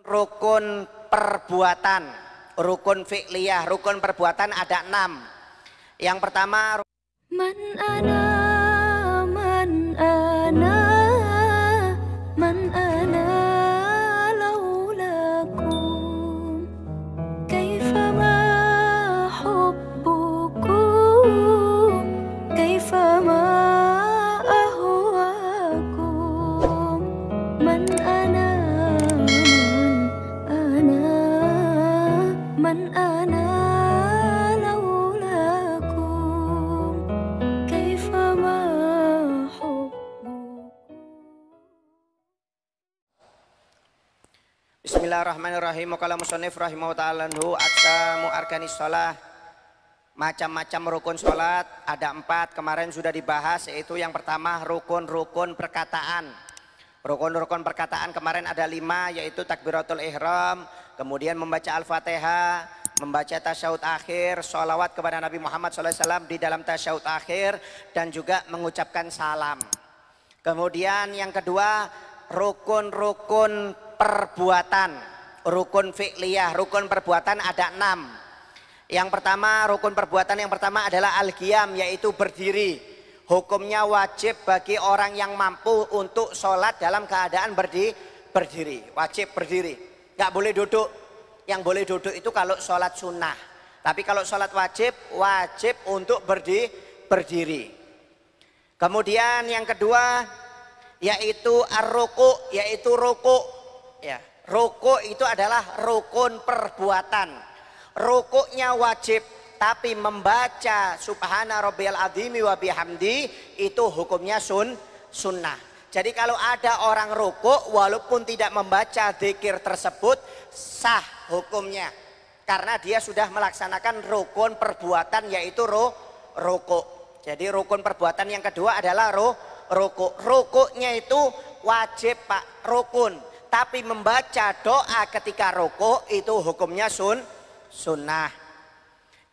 Rukun perbuatan, rukun fi'liyah, rukun perbuatan ada 6. Yang pertama, Man ana, man ana, man ana laulakum, kaifama hubbukum, kaifama ahwakum, man ana, man ana laulakum, kaifama hubbukum. Bismillahirrahmanirrahim. Qala musannif rahimahu ta'ala anhu aqsamu arkanis shalah. Macam-macam rukun sholat ada 4, kemarin sudah dibahas, yaitu yang pertama rukun-rukun perkataan. Rukun-rukun perkataan kemarin ada 5, yaitu takbiratul ihram, kemudian membaca al-fatihah, membaca tasyahud akhir, sholawat kepada Nabi Muhammad SAW di dalam tasyahud akhir, dan juga mengucapkan salam. Kemudian yang kedua rukun-rukun perbuatan, rukun fi'liyah, rukun perbuatan ada 6. Yang pertama, rukun perbuatan yang pertama adalah al-qiyam, yaitu berdiri. Hukumnya wajib bagi orang yang mampu untuk sholat dalam keadaan berdiri. Wajib berdiri, nggak boleh duduk. Yang boleh duduk itu kalau sholat sunnah. Tapi kalau sholat wajib untuk berdiri. Kemudian yang kedua yaitu ar-ruku', yaitu ruku'. Ya, ruku' itu adalah rukun perbuatan. Rukuknya wajib, tapi membaca subhana rabbiyal azimi wa bihamdi itu hukumnya sunnah. Jadi kalau ada orang rukuk walaupun tidak membaca zikir tersebut sah hukumnya, karena dia sudah melaksanakan rukun perbuatan yaitu rukuk. Jadi rukun perbuatan yang kedua adalah rukuk. Rukuknya itu wajib Pak, rukun, tapi membaca doa ketika rukuk itu hukumnya sunnah.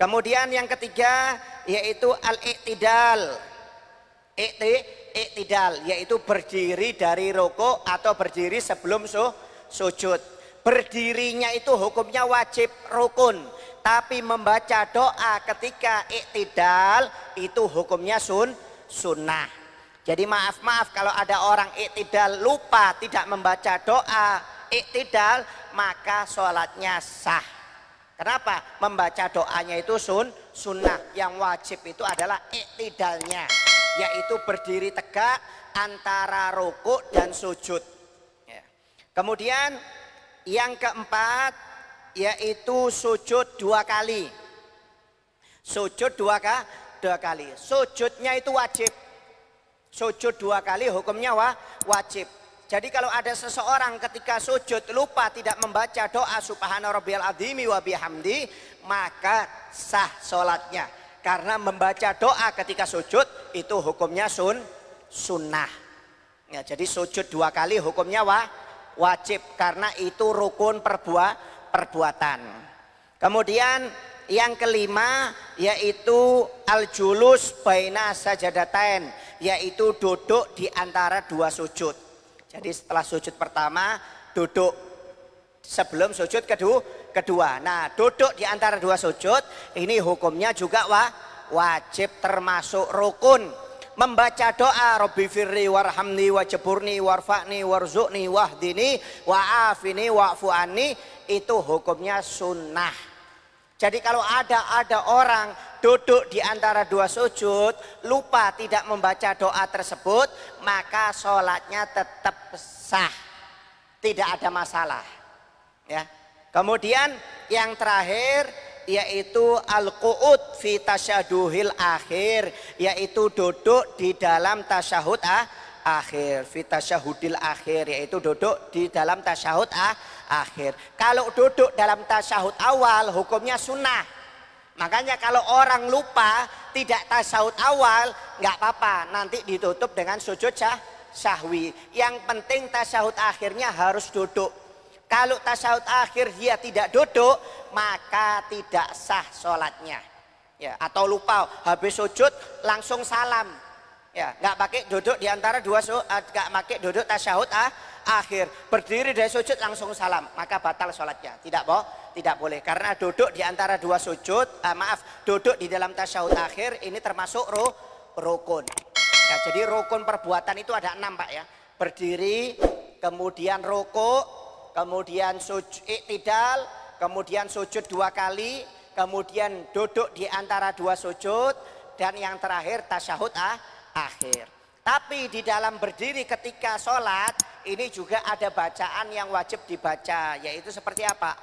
Kemudian yang ketiga yaitu al-i'tidal. I'tidal yaitu berdiri dari rukuk atau berdiri sebelum sujud. Berdirinya itu hukumnya wajib, rukun, tapi membaca doa ketika i'tidal itu hukumnya sunnah. Jadi maaf kalau ada orang i'tidal lupa tidak membaca doa i'tidal, maka sholatnya sah. Kenapa? Membaca doanya itu sunnah. Yang wajib itu adalah i'tidalnya, yaitu berdiri tegak antara rukuk dan sujud. Ya. Kemudian yang keempat yaitu sujud 2 kali. Sujud dua kali. Sujudnya itu wajib. Sujud 2 kali hukumnya wajib. Jadi kalau ada seseorang ketika sujud lupa tidak membaca doa subhana rabbiyal azimi wa bihamdi, maka sah sholatnya. Karena membaca doa ketika sujud itu hukumnya sunnah. Ya, jadi sujud 2 kali hukumnya wajib, karena itu rukun perbuatan. Kemudian yang kelima yaitu al-julus baina sajadatain, yaitu duduk di antara 2 sujud. Jadi setelah sujud pertama duduk sebelum sujud kedua. Nah, duduk di antara 2 sujud ini hukumnya juga wajib, termasuk rukun. Membaca doa Rabbi firli warhamni wajburni warfa'ni warzuqni wahdini wa'afini wa'fu anni itu hukumnya sunnah. Jadi kalau ada orang duduk di antara 2 sujud lupa tidak membaca doa tersebut, maka sholatnya tetap sah, tidak ada masalah. Ya. Kemudian yang terakhir yaitu al-qu'ud fi tasyaduhil akhir, yaitu duduk di dalam tasyahud akhir, fi tasyahudil akhir, yaitu duduk di dalam tasyahud akhir. Kalau duduk dalam tasyahud awal hukumnya sunnah. Makanya kalau orang lupa tidak tasyahud awal nggak apa-apa, nanti ditutup dengan sujud sahwi. Yang penting tasyahud akhirnya harus duduk. Kalau tasyahud akhir dia tidak duduk, maka tidak sah sholatnya. Ya, atau lupa habis sujud langsung salam. Ya, nggak pakai duduk di antara 2 nggak pakai duduk tasyahud akhir. Berdiri dari sujud langsung salam, maka batal sholatnya. Tidak boleh. Karena duduk di antara dua sujud, duduk di dalam tasyahud akhir ini termasuk rukun. Ya, jadi rukun perbuatan itu ada 6 Pak ya. Berdiri, kemudian rukuk, kemudian sujud iktidal, kemudian sujud 2 kali, kemudian duduk di antara dua sujud, dan yang terakhir tasyahud akhir. Tapi di dalam berdiri ketika sholat ini juga ada bacaan yang wajib dibaca, yaitu seperti apa?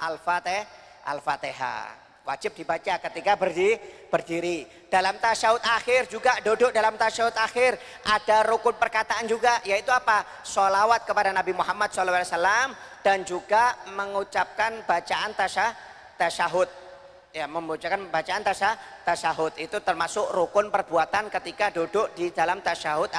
Al-Fatihah. Wajib dibaca ketika berdiri. Dalam tasyahud akhir juga, duduk dalam tasyahud akhir ada rukun perkataan juga, yaitu apa? Sholawat kepada Nabi Muhammad SAW dan juga mengucapkan bacaan tasyahud. Ya, membacakan bacaan tasyahud itu termasuk rukun perbuatan ketika duduk di dalam tasyahud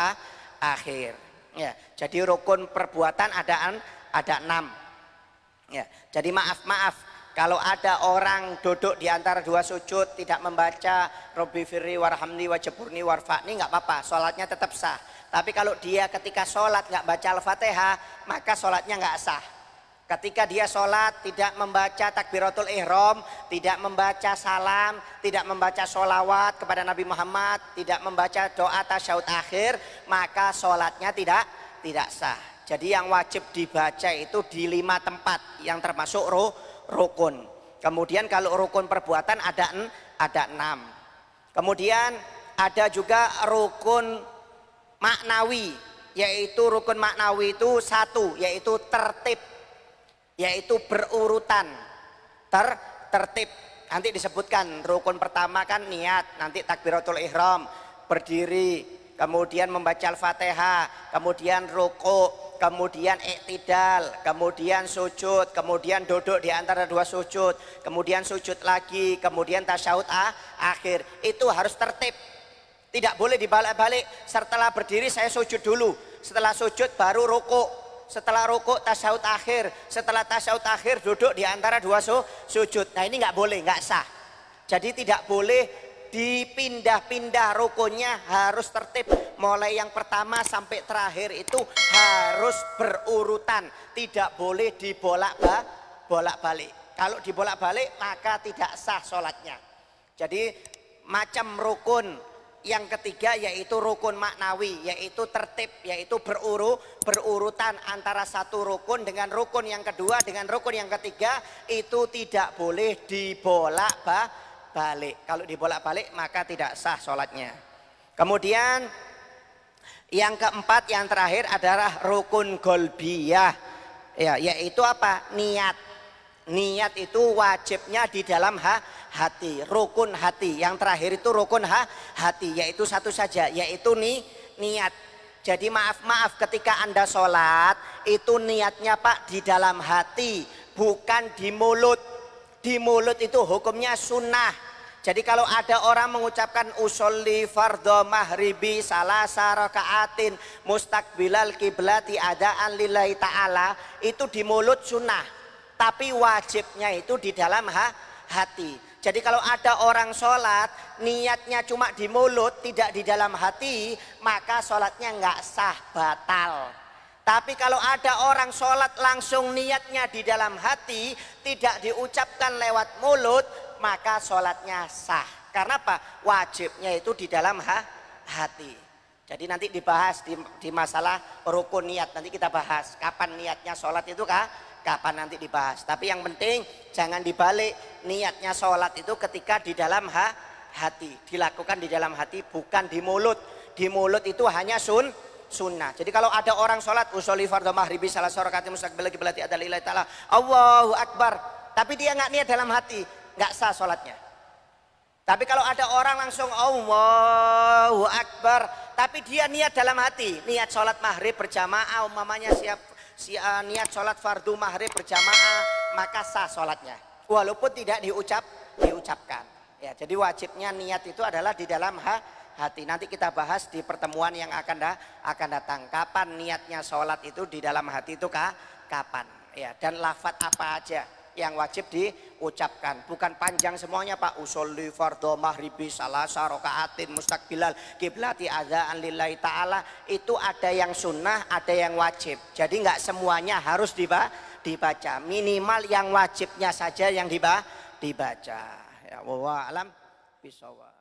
akhir. Ya, jadi rukun perbuatan ada 6. Ya, jadi maaf kalau ada orang duduk di antara dua sujud tidak membaca Robbi firli warhamni wajaburni warfa'ni, nggak apa-apa, sholatnya tetap sah. Tapi kalau dia ketika sholat nggak baca Al-Fatihah, maka sholatnya nggak sah. Ketika dia sholat tidak membaca takbiratul ihram, tidak membaca salam, tidak membaca sholawat kepada Nabi Muhammad, tidak membaca doa tasyahud akhir, maka sholatnya tidak sah. Jadi yang wajib dibaca itu di 5 tempat yang termasuk rukun. Kemudian kalau rukun perbuatan ada 6. Kemudian ada juga rukun maknawi, yaitu rukun maknawi itu 1, yaitu tertib. Yaitu berurutan, tertib. Nanti disebutkan rukun pertama kan niat, nanti takbiratul ihram, berdiri, kemudian membaca Al-Fatihah, kemudian rukuk, kemudian iktidal, kemudian sujud, kemudian duduk di antara dua sujud, kemudian sujud lagi, kemudian tasyahud akhir. Itu harus tertib. Tidak boleh dibalik-balik. Setelah berdiri saya sujud dulu, setelah sujud baru rukuk. Setelah rukuk tasyahud akhir, setelah tasyahud akhir duduk di antara dua sujud. Nah ini nggak boleh, nggak sah. Jadi tidak boleh dipindah-pindah rukunnya, harus tertib. Mulai yang pertama sampai terakhir itu harus berurutan, tidak boleh dibolak-balik. Kalau dibolak-balik maka tidak sah sholatnya. Jadi macam rukun yang ketiga yaitu rukun maknawi, yaitu tertib, yaitu berurutan antara satu rukun dengan rukun yang kedua dengan rukun yang ketiga, itu tidak boleh dibolak-balik. Kalau dibolak-balik maka tidak sah sholatnya. Kemudian yang keempat, yang terakhir adalah rukun golbiyah, ya, yaitu apa? Niat itu wajibnya di dalam hati, rukun hati. Yang terakhir itu rukun hati, yaitu satu saja, yaitu niat. Jadi maaf ketika Anda sholat itu niatnya Pak di dalam hati, bukan di mulut. Di mulut itu hukumnya sunnah. Jadi kalau ada orang mengucapkan usolli fardhu mahribi salasa rakaatin mustaqbilal kiblati adaan lillahi ta'ala, itu di mulut sunnah. Tapi wajibnya itu di dalam hati. Jadi kalau ada orang sholat niatnya cuma di mulut, tidak di dalam hati, maka sholatnya nggak sah, batal. Tapi kalau ada orang sholat langsung niatnya di dalam hati, tidak diucapkan lewat mulut, maka sholatnya sah. Karena apa? Wajibnya itu di dalam hati. Jadi nanti dibahas di masalah rukun niat, nanti kita bahas kapan niatnya sholat itu kapan nanti dibahas. Tapi yang penting jangan dibalik, niatnya sholat itu ketika di dalam hati, dilakukan di dalam hati, bukan di mulut. Di mulut itu hanya sunnah. Jadi kalau ada orang sholat usolli fardhu mahribi salasa rakaatin mustaqbilal kiblati adaan lillahi ta'ala Allahu Akbar, tapi dia nggak niat dalam hati, nggak sah sholatnya. Tapi kalau ada orang langsung Allahu Akbar, tapi dia niat dalam hati, niat sholat maghrib berjamaah, umpamanya niat sholat fardu maghrib berjamaah, maka sah sholatnya walaupun tidak diucapkan. Ya, jadi wajibnya niat itu adalah di dalam hati. Nanti kita bahas di pertemuan yang akan datang, kapan niatnya sholat itu di dalam hati itu kapan, ya, dan lafadz apa aja yang wajib diucapkan. Bukan panjang semuanya Pak. Usolli fardhu maghribi salasa rakaatin mustaqbilal kiblati adzaan lillahi ta'ala. Itu ada yang sunnah, ada yang wajib. Jadi nggak semuanya harus dibaca. Minimal yang wajibnya saja yang dibaca. Ya wallahu alam bisawab.